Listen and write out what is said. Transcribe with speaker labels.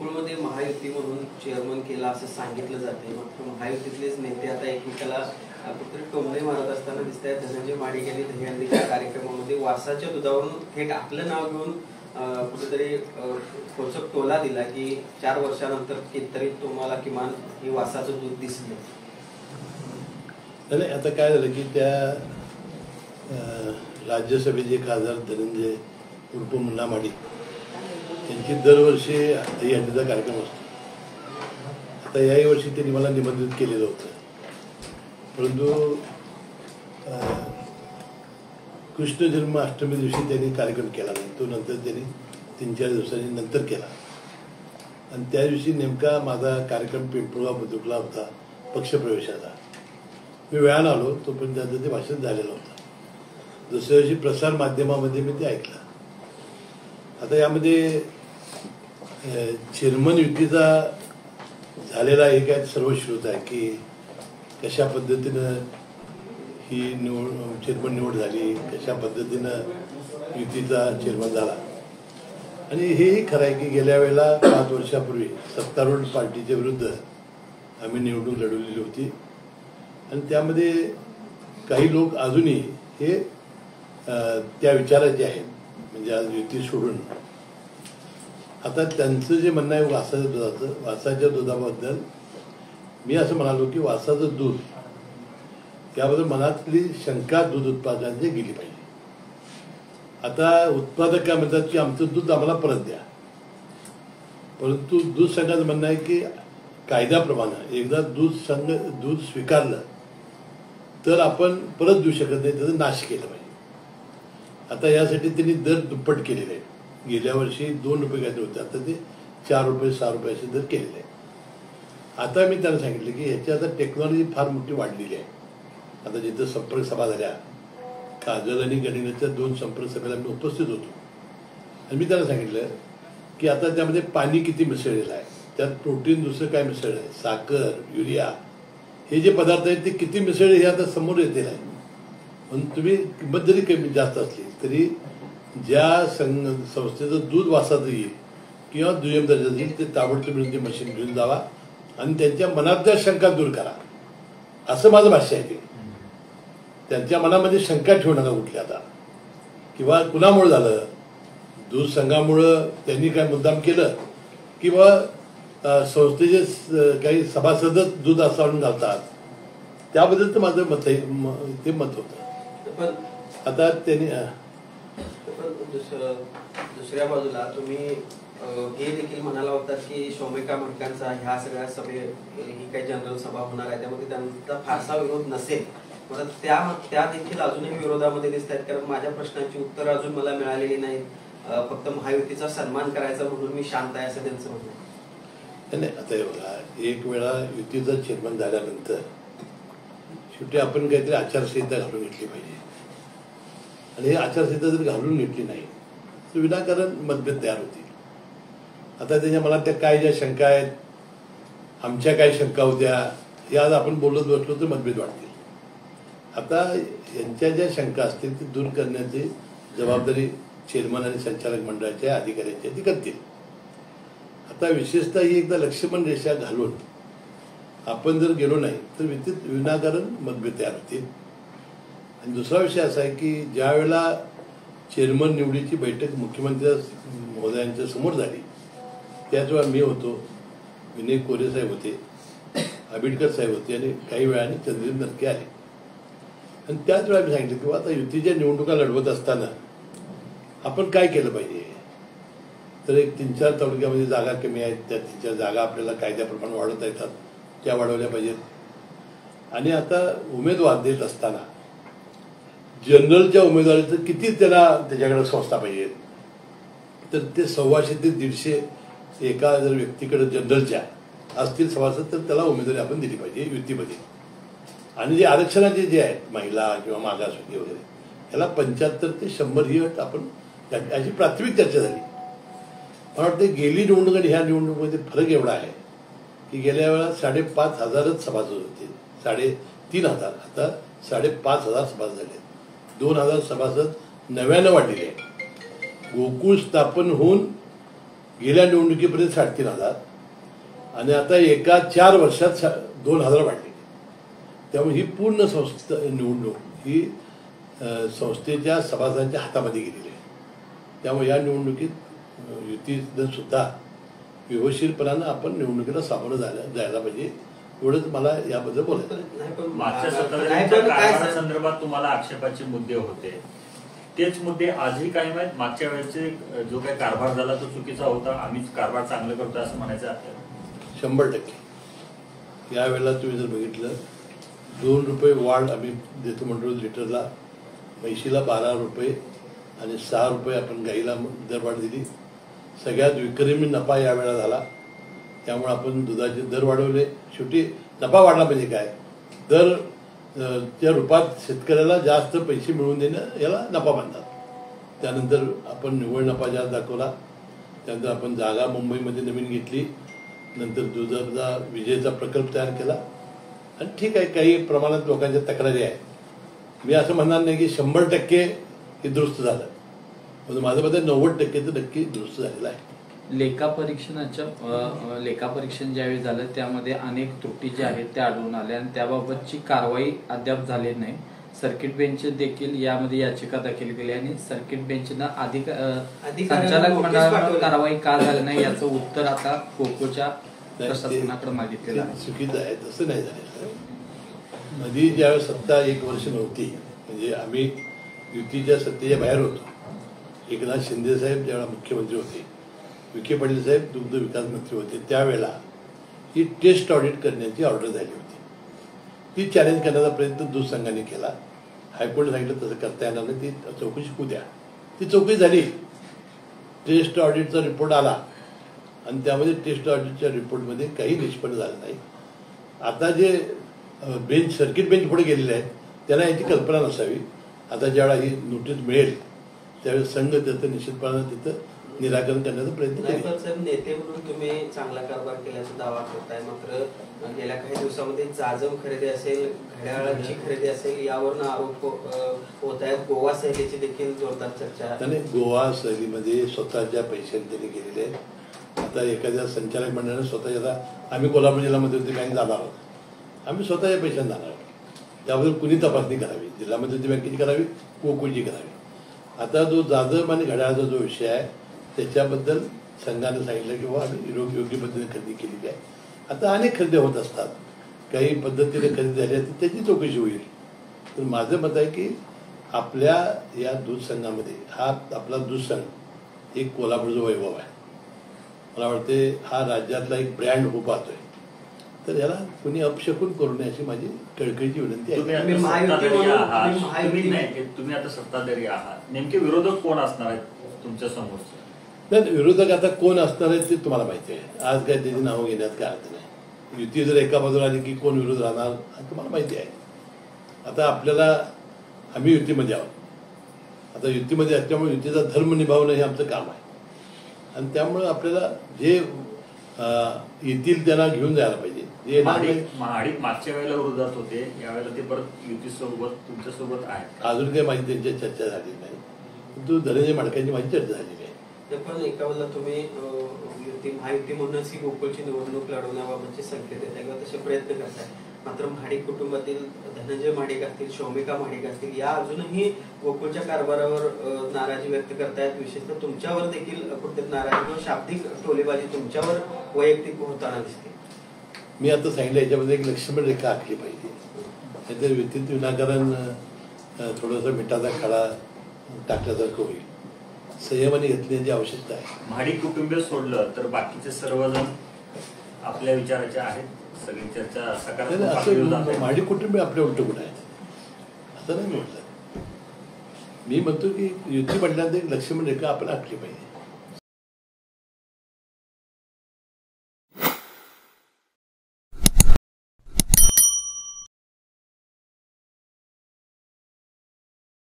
Speaker 1: मध्ये महायुती म्हणून चेअरमन केला असं सांगितलं जाते. मात्र महायुतीतलेच नेते आता एकमेकाला कुठेतरी टोमणे मारत असताना दिसत आहेत. धनंजय माडिक यांनी दहीहंडीच्या कार्यक्रमामध्ये वासाच्या दुधावरून थेट आपलं नाव घेऊन कुठेतरी खोचक टोला दिला की 4 वर्षानंतर कितीतरी तुम्हाला किमान हे वासाचं दूध दिसलं.
Speaker 2: नाही, आता काय झालं की त्या राज्यसभेचे खासदार धनंजय उर्फ मुन्ना माडिक त्यांची दरवर्षी दहीहंडीचा कार्यक्रम असतो. आता याही वर्षी त्यांनी मला निमंत्रित केलेलं होतं, परंतु कृष्ण जन्माष्टमी दिवशी त्यांनी कार्यक्रम केला नाही. तो नंतर त्यांनी 3-4 दिवसांनी नंतर केला आणि त्या दिवशी नेमका माझा कार्यक्रम पिंपळगाव बुद्रुकला होता पक्षप्रवेशाचा. मी वेळानं आलो, तोपर्यंत त्याचं ते भाषण झालेलं होतं. दुसऱ्या दिवशी प्रसार माध्यमामध्ये मी ते ऐकलं. आता यामध्ये चेअरमन युतीचा झालेला एक आहे सर्वश्रुत आहे की कशा पद्धतीनं ही चेअरमन निवड झाली, कशा पद्धतीनं युतीचा चेअरमन झाला. आणि हेही खरं आहे की गेल्या वेळेला 5 वर्षापूर्वी सत्तारूढ पार्टीच्या विरुद्ध आम्ही निवडणूक लढवलेली होती आणि त्यामध्ये काही लोक अजूनही हे त्या विचाराचे आहेत. म्हणजे आज युती सोडून आता त्यांचं जे म्हणणं आहे वासाच्या दुधाबद्दल मी असं म्हणालो की वासाचं दूध त्याबद्दल मनातली शंका दूध उत्पादनाची गेली पाहिजे. आता उत्पादक काय म्हणतात की आमचं दूध आम्हाला परत द्या, परंतु दूध संघाचं म्हणणं आहे की कायद्याप्रमाणे एकदा दूध स्वीकारलं तर आपण परत देऊ शकत नाही, त्याचा नाश केला पाहिजे. आता यासाठी त्यांनी दर दुप्पट केलेले आहे. गेल्या वर्षी 2 रुपये काहीतरी होते, आता ते 4 रुपये 6 रुपये असे दर केलेले आहे. आता मी त्यांना सांगितलं की ह्याची आता टेक्नॉलॉजी फार मोठी वाढलेली आहे. आता जिथं संपर्क सभा झाल्या, काजल आणि गडिंगच्या 2 संपर्क सभेला मी उपस्थित होतो आणि मी त्यांना सांगितलं की आता त्यामध्ये पाणी किती मिसळलेलं आहे, त्यात प्रोटीन दुसरं काय मिसळलं आहे, साखर, युरिया हे जे पदार्थ आहेत ते किती मिसळले हे आता समोर येते आहे. पण तुम्ही किंमत जरी कमी जास्त असली तरी ज्या संस्थेचं दूध वासाचं येईल किंवा दुय्यम दर्जाचं येईल ते ताबडतोब ते मशीन घेऊन जावा आणि त्यांच्या मनातल्या शंका दूर करा, असं माझं भाष्य आहे. त्यांच्या मनामध्ये शंका ठेवू नका कुठली आता, किंवा कुणामुळं झालं, दूध संघामुळं त्यांनी काय मुद्दाम केलं किंवा संस्थेचे काही सभासदच दूध असावून घालतात, त्याबद्दल तर माझं मत आहे, ते मत होतं. आता त्यांनी
Speaker 1: दुसऱ्या बाजूला तुम्ही हे देखील म्हणाला होता की शौमिका म्हटकांचा ह्या सगळ्या ही काही जनरल सभा होणार आहे त्यामध्ये त्यांचा फारसा विरोध नसेल, परत त्या देखील अजूनही विरोधामध्ये दिसत आहेत. कारण माझ्या प्रश्नांची उत्तर अजून मला मिळालेली नाहीत, फक्त महायुतीचा सन्मान करायचा म्हणून मी शांत आहे असं त्यांचं म्हणणं आहे.
Speaker 2: नाही, आता बघा, एक वेळा युतीचा चेअरमन झाल्यानंतर शेवटी आपण काहीतरी आचारसंहिता घालून घेतली पाहिजे आणि हे आचारसंहिता जर घालून घेतली नाही तर विनाकारण मतभेद तयार होतील. आता त्याच्या मनात त्या काय ज्या शंका आहेत, आमच्या काय शंका होत्या, या आज आपण बोलत बसलो तर मतभेद वाढतील. आता यांच्या ज्या शंका असतील ती दूर करण्याची जबाबदारी चेअरमन आणि संचालक मंडळाच्या अधिकाऱ्यांच्या ती करतील. आता विशेषतः ही एकदा लक्ष्मण रेषा घालून आपण जर गेलो नाही तर विनाकारण मतभेद तयार होतील. आणि दुसरा विषय असा आहे की ज्या वेळेला चेअरमन निवडीची बैठक मुख्यमंत्री महोदयांच्या समोर झाली त्याच वेळा मी होतो, विनय कोरे साहेब होते, आंबेडकर साहेब होते आणि काही वेळाने चंद्रजीत नरके आले. आणि त्याच वेळा मी सांगितलं की आता युतीच्या निवडणुका लढवत असताना आपण काय केलं पाहिजे. तर एक 3-4 तालुक्यामध्ये जागा कमी आहेत, त्या 3-4 जागा आपल्याला कायद्याप्रमाणे वाढवता येतात, त्या वाढवल्या पाहिजेत. आणि आता उमेदवार देत असताना जनरलच्या उमेदवाराचं किती त्याच्याकडे संस्था पाहिजेत, तर ते 125 ते 150 एका जर व्यक्तीकडे जनरलच्या असतील सभासद तर त्याला उमेदवारी आपण दिली पाहिजे युतीमध्ये. आणि जे आरक्षणाचे जे आहेत महिला किंवा मागासवर्गीय वगैरे याला 75 ते 100 ही अट आपण याची प्राथमिक चर्चा झाली. मला वाटतं गेली निवडणूक आणि ह्या निवडणुकीमध्ये फरक एवढा आहे की गेल्या वेळा 5,500च सभासद होते, 3,500, आता 5,500 सभासद झाले. 2,000 सभासद नव्यानं वाढलेले आहे. गोकुळ स्थापन होऊन गेल्या निवडणुकीपर्यंत 3,500 आणि आता एका 4 वर्षात 2,000 वाढले. त्यामुळे ही पूर्ण संस्था निवडणूक ही संस्थेच्या सभासदांच्या हातामध्ये गेलेली आहे. त्यामुळे या निवडणुकीत युतीनं सुद्धा व्यवस्थितपणानं आपण निवडणुकीला सामोरं जायला पाहिजे. एवढंच मला याबद्दल बोलायचं.
Speaker 3: मागच्या सत्ताधाऱ्यांच्या कारभारासंदर्भात तुम्हाला आक्षेपाचे मुद्दे होते, तेच मुद्दे आजही कायम आहेत. मागच्या वेळेचे जो काही कारभार झाला तो चुकीचा होता, आम्हीच कारभार चांगलं करतो असं म्हणायचं आपल्याला?
Speaker 2: 100%. यावेळेला तुम्ही जर बघितलं 2 रुपये वाढ आम्ही देतो म्हणतो लिटरला, म्हैशीला 12 रुपये आणि 6 रुपये आपण गाईला दरवाढ दिली. सगळ्यात विक्रमी नफा यावेळेला झाला. त्यामुळे आपण दुधाचे दर वाढवले. शेवटी नफा वाढला म्हणजे काय, दर त्या रूपात शेतकऱ्याला जास्त पैसे मिळवून देणं याला नफा म्हणतात. त्यानंतर आपण निव्वळ नफा जास्त दाखवला. त्यानंतर आपण जागा मुंबईमध्ये नवीन घेतली. नंतर दुधाचा विजेचा प्रकल्प तयार केला. आणि ठीक आहे, काही प्रमाणात लोकांच्या तक्रारी आहेत. मी असं म्हणणार नाही की 100% हे दुरुस्त झालं, पण माझं मत 90% तर नक्की दुरुस्त झालेलं आहे.
Speaker 4: लेखापरीक्षण ज्यावेळी झालं त्यामध्ये अनेक त्रुटी ज्या आहेत त्या आढळून आल्या आणि त्याबाबतची कारवाई अद्याप झाली नाही. सर्किट बेंच देखील यामध्ये याचिका दाखल केली आणि सर्किट बेंचनं संचालक मंडळानं कारवाई का झाली नाही याचं उत्तर आता कोकोच्या प्रशासनाकडे मागितलेलं आहे.
Speaker 2: चुकीचं आहे, तसं नाही झालेलं. मध्ये ज्यावेळेस सत्ता 1 वर्ष नव्हती, म्हणजे आम्ही युतीच्या सत्तेच्या बाहेर होतो. एकनाथ शिंदे साहेब ज्यावेळेला मुख्यमंत्री होते, विखे पाटील साहेब दुग्ध विकास मंत्री होते, त्यावेळेला ही टेस्ट ऑडिट करण्याची ऑर्डर झाली होती. ती चॅलेंज करण्याचा प्रयत्न दूध संघाने केला. हायकोर्ट सांगितलं तसं करता येणार नाही, ती चौकशी होऊ द्या. ती चौकशी झाली, टेस्ट ऑडिटचा रिपोर्ट आला आणि त्यामध्ये टेस्ट ऑडिटच्या रिपोर्टमध्ये काही निष्पन्न झालं नाही. आता जे बेंच सर्किट बेंच पुढे गेलेले आहेत त्यांना याची कल्पना नसावी. आता ज्यावेळेला ही नोटीस मिळेल त्यावेळेस संघ त्याचं निश्चितपणानं तिथं निराकरण करण्याचा प्रयत्न
Speaker 1: करेल. साहेब, नेते म्हणून तुम्ही चांगला कारभार केल्याचा दावा करताय, मात्र गेल्या काही दिवसामध्ये जाजम खरेदी असेल, घड्याळांची खरेदी असेल, यावरून आरोप होत आहेत. गोवा सहलीची देखील जोरदार चर्चा.
Speaker 2: त्याने गोवा सहलीमध्ये स्वतःच्या पैशाने त्यांनी केलेले आहेत. आता एखाद्या संचालक मंडळाने स्वतःच्या, आता आम्ही कोल्हापूर जिल्हा मध्यवर्ती बँक जाणार आहोत, आम्ही स्वतःच्या पैशाने जाणार आहोत. त्याबद्दल कुणी तपासणी करावी, जिल्हा मध्यवर्ती बँकेची करावी, कोकोची करावी. आता जो जाधव आणि घड्याळाचा जो विषय आहे त्याच्याबद्दल संघाने सांगितलं की बाबा आम्ही योग्य पद्धतीने खरेदी केलेली आहे. आता अनेक खरेदी होत असतात, काही पद्धतीने खरेदी झाली आहे त्याची चौकशी होईल. तर माझं मत आहे की आपल्या या दूध संघामध्ये हा आपला दूध संघ एक कोल्हापूरचा वैभव आहे. मला वाटते हा राज्यातला एक ब्रँड होऊ पाहतोय. तर याला कुणी अपशकून करू नये अशी माझी कळकळीची विनंती आहे.
Speaker 3: तुम्ही आता सत्ताधारी आहात, नेमके विरोधक कोण असणार आहेत तुमच्या समोरचे?
Speaker 2: नाही, विरोधक आता कोण असणार आहेत ते तुम्हाला माहिती आहे. आज काय त्याची नावं घेण्यात काय अर्थ नाही. युती जर एका बाजूला आली की कोण विरोध राहणार तुम्हाला माहिती आहे. आता आपल्याला आम्ही युतीमध्ये आहोत. आता युतीमध्ये असल्यामुळे युतीचा धर्म निभावणं हे आमचं काम आहे. आणि त्यामुळे आपल्याला जे येतील त्यांना घेऊन जायला पाहिजे. जे
Speaker 3: महाडिक मागच्या वेळेला विरोधात होते, यावेळेला ते परत युतीसोबत तुमच्यासोबत आहेत.
Speaker 2: अजून काही माझी त्यांच्या चर्चा झाली नाही, परंतु धनंजय माडकांची माझी चर्चा झालेली आहे.
Speaker 1: पण एका वेळेला तुम्ही महायुती म्हणूनच ही गोकुळची निवडणूक लढवण्याबाबतचे संकेत देताय किंवा तसे प्रयत्न करताय. मात्र महाडिक कुटुंबातील धनंजय महाडिक असतील, शौमिका महाडिक असतील, या अजूनही गोकुळच्या कारभारावर नाराजी व्यक्त करतायत. विशेषतः तुमच्यावर देखील कुठे नाराजी किंवा शाब्दिक टोलेबाजी तुमच्यावर वैयक्तिक होताना दिसते.
Speaker 2: मी आता सांगितलं याच्यामध्ये एक लक्ष्मण रेखा आखली पाहिजे. त्याचं व्यतिरिक्त विनाकारण थोडासा मिठाचा खडा टाकल्यासारखं होईल. संयमाने घेतण्याची आवश्यकता आहे.
Speaker 3: महाडिक कुटुंबीय सोडलं तर बाकीचे सर्वजण आपल्या विचाराचे आहेत. सगळी चर्चा सकारात्मक.
Speaker 2: महाडिक कुटुंबीय आपल्या उलट कुठं आहेत असं नाही म्हटलं. मी म्हणतो की युती म्हटल्यानंतर एक लक्ष्मण रेखा आपण आखली पाहिजे.